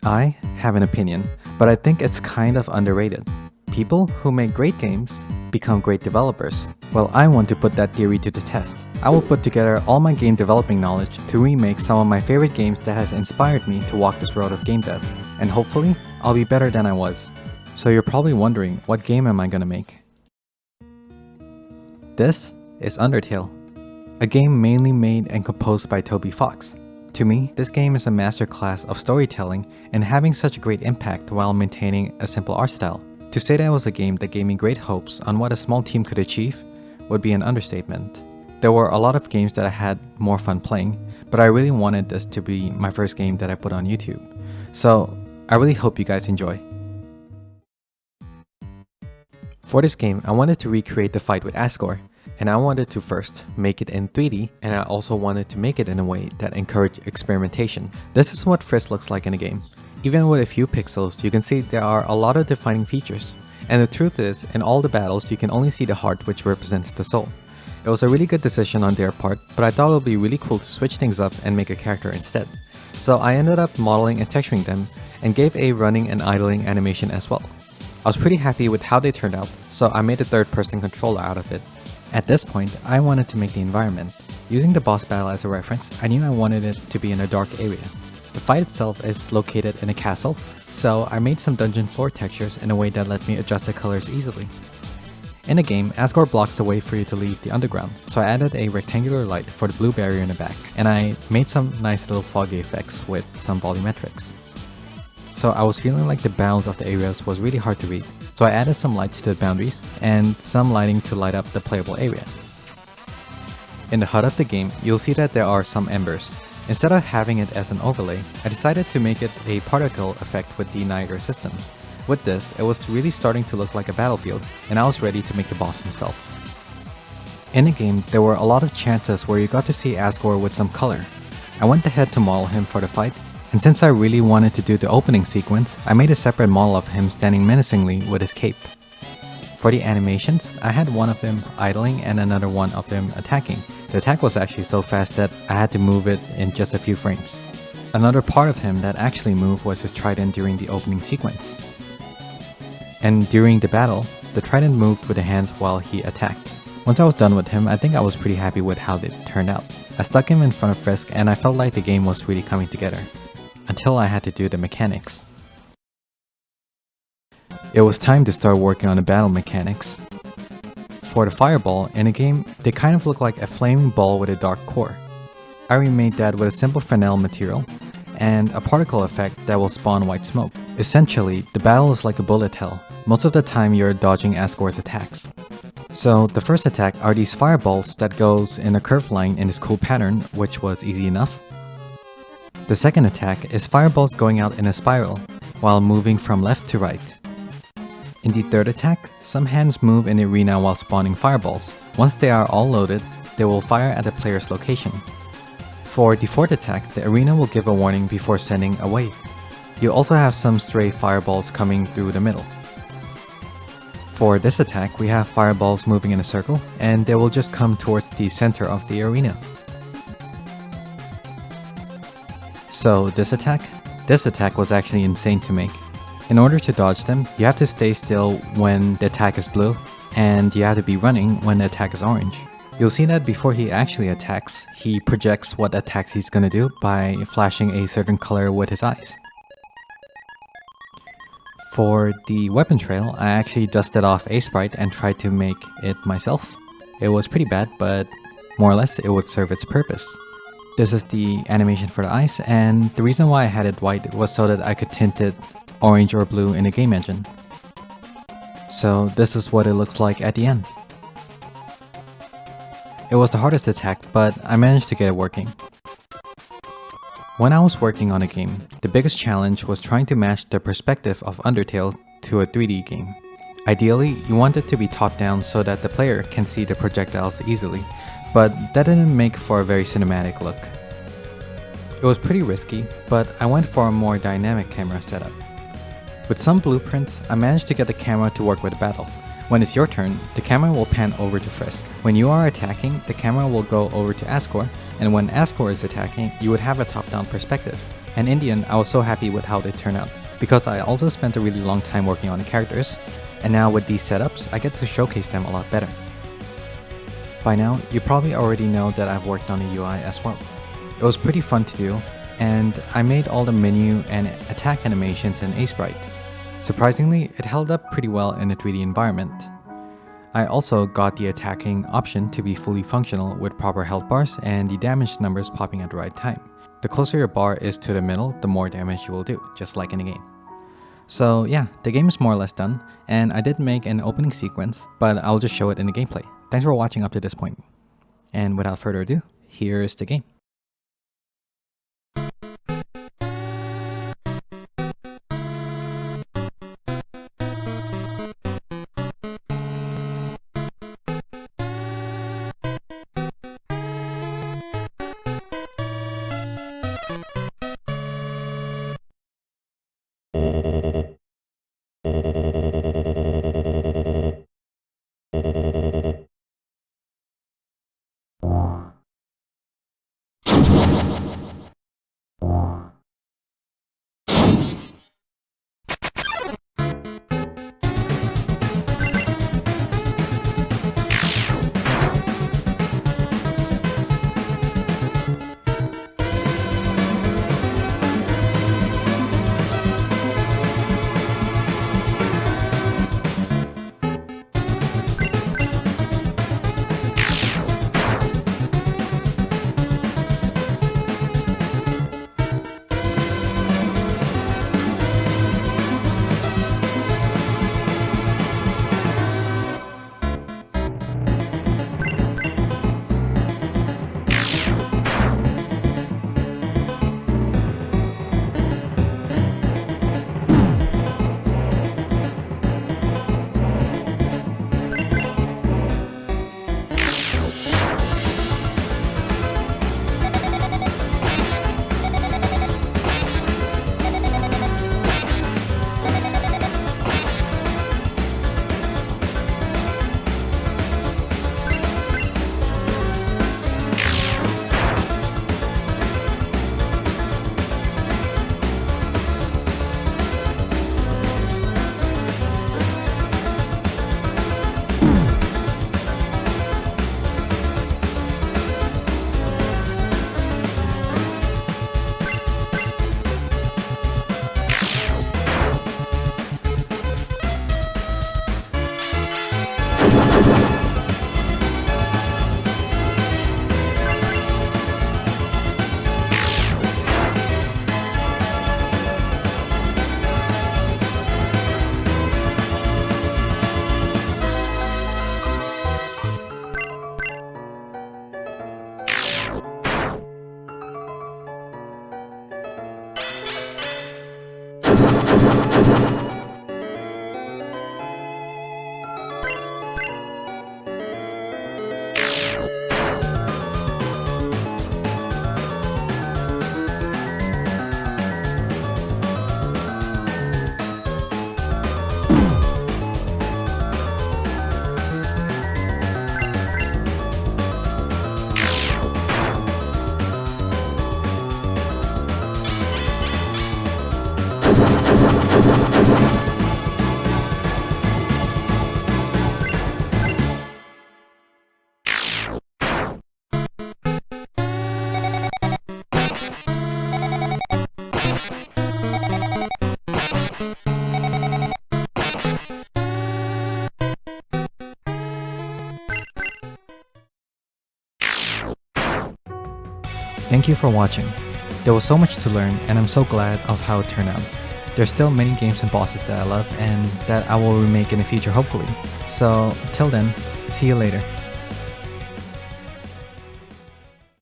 I have an opinion, but I think it's kind of underrated. People who make great games become great developers. Well, I want to put that theory to the test. I will put together all my game developing knowledge to remake some of my favorite games that has inspired me to walk this road of game dev, and hopefully, I'll be better than I was. So you're probably wondering, what game am I gonna make? This is Undertale, a game mainly made and composed by Toby Fox. To me, this game is a masterclass of storytelling and having such a great impact while maintaining a simple art style. To say that it was a game that gave me great hopes on what a small team could achieve would be an understatement. There were a lot of games that I had more fun playing, but I really wanted this to be my first game that I put on YouTube. So I really hope you guys enjoy. For this game, I wanted to recreate the fight with Asgore, and I wanted to first make it in 3D, and I also wanted to make it in a way that encouraged experimentation. This is what Frisk looks like in a game. Even with a few pixels, you can see there are a lot of defining features. And the truth is, in all the battles, you can only see the heart, which represents the soul. It was a really good decision on their part, but I thought it would be really cool to switch things up and make a character instead. So I ended up modeling and texturing them, and gave a running and idling animation as well. I was pretty happy with how they turned out, so I made a third-person controller out of it. At this point, I wanted to make the environment. Using the boss battle as a reference, I knew I wanted it to be in a dark area. The fight itself is located in a castle, so I made some dungeon floor textures in a way that let me adjust the colors easily. In the game, Asgore blocks the way for you to leave the underground, so I added a rectangular light for the blue barrier in the back, and I made some nice little foggy effects with some volumetrics. So I was feeling like the bounds of the areas was really hard to read, so I added some lights to the boundaries and some lighting to light up the playable area. In the HUD of the game, you'll see that there are some embers. Instead of having it as an overlay, I decided to make it a particle effect with the Niagara system. With this, it was really starting to look like a battlefield, and I was ready to make the boss himself. In the game, there were a lot of chances where you got to see Asgore with some color. I went ahead to model him for the fight, and since I really wanted to do the opening sequence, I made a separate model of him standing menacingly with his cape. For the animations, I had one of him idling and another one of him attacking. The attack was actually so fast that I had to move it in just a few frames. Another part of him that actually moved was his trident during the opening sequence. And during the battle, the trident moved with the hands while he attacked. Once I was done with him, I think I was pretty happy with how it turned out. I stuck him in front of Frisk and I felt like the game was really coming together. Until I had to do the mechanics. It was time to start working on the battle mechanics. For the fireball, in a game, they kind of look like a flaming ball with a dark core. I remade that with a simple fennel material and a particle effect that will spawn white smoke. Essentially, the battle is like a bullet hell. Most of the time you're dodging Asgore's attacks. So the first attack are these fireballs that goes in a curved line in this cool pattern, which was easy enough. The second attack is fireballs going out in a spiral, while moving from left to right. In the third attack, some hands move in the arena while spawning fireballs. Once they are all loaded, they will fire at the player's location. For the fourth attack, the arena will give a warning before sending a wave. You also have some stray fireballs coming through the middle. For this attack, we have fireballs moving in a circle, and they will just come towards the center of the arena. So this attack was actually insane to make. In order to dodge them, you have to stay still when the attack is blue, and you have to be running when the attack is orange. You'll see that before he actually attacks, he projects what attacks he's gonna do by flashing a certain color with his eyes. For the weapon trail, I actually dusted off a sprite and tried to make it myself. It was pretty bad, but more or less it would serve its purpose. This is the animation for the eyes, and the reason why I had it white was so that I could tint it orange or blue in the game engine. So this is what it looks like at the end. It was the hardest attack, but I managed to get it working. When I was working on a game, the biggest challenge was trying to match the perspective of Undertale to a 3D game. Ideally, you want it to be top-down so that the player can see the projectiles easily, but that didn't make for a very cinematic look. It was pretty risky, but I went for a more dynamic camera setup. With some blueprints, I managed to get the camera to work with the battle. When it's your turn, the camera will pan over to Frisk. When you are attacking, the camera will go over to Asgore, and when Asgore is attacking, you would have a top-down perspective. And in the end, I was so happy with how they turned out, because I also spent a really long time working on the characters, and now with these setups, I get to showcase them a lot better. By now, you probably already know that I've worked on the UI as well. It was pretty fun to do, and I made all the menu and attack animations in Sprite. Surprisingly, it held up pretty well in a 3D environment. I also got the attacking option to be fully functional with proper health bars and the damage numbers popping at the right time. The closer your bar is to the middle, the more damage you will do, just like in the game. So yeah, the game is more or less done, and I did make an opening sequence, but I'll just show it in the gameplay. Thanks for watching up to this point. And without further ado, here is the game. Thank you for watching. There was so much to learn, and I'm so glad of how it turned out. There's still many games and bosses that I love and that I will remake in the future hopefully. So till then, see you later.